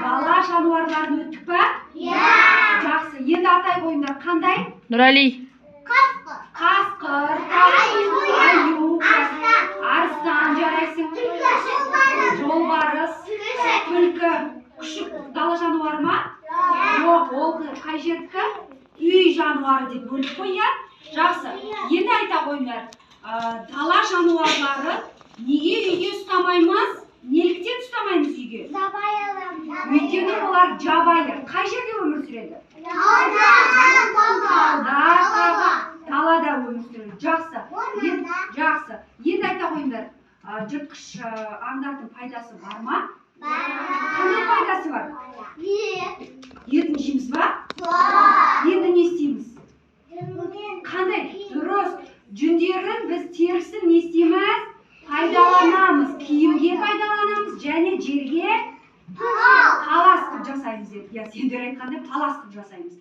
Дала жануарларын өттік па? Жақсы. Енді атай қойыңдар қандай? Нұрали. Қасқыр, аю, арыстан, жарайсың. Жолбарыс, түлкі. Күшік дала жануары ма? Жоқ, ол қай жердікі? Үй жануары деп бөліп қойя. Жақсы. Енді айта қойыңдар. Дала жануарлары неге үйге ұстамаймыз? Неліктен ұстамаймыз үйге? Өйткені олар жабайы. Қай жерде өмір сүреді? Далада өмір сүреді. Жақсы. Жақсы. Енді айта қойыңдар. Жыртқыш аңдардың пайдасы бар ма? Қандай пайдасы бар? Етін жейміз ба? Енді не істейміз? Қандай? Дұрыс. Жүндерін біз терісін не істейміз? Пайдаланамыз. Киімге пайдаланамыз және жерге палас қып жасаймыз. Я сендер айтқандай палас қып жасаймыз.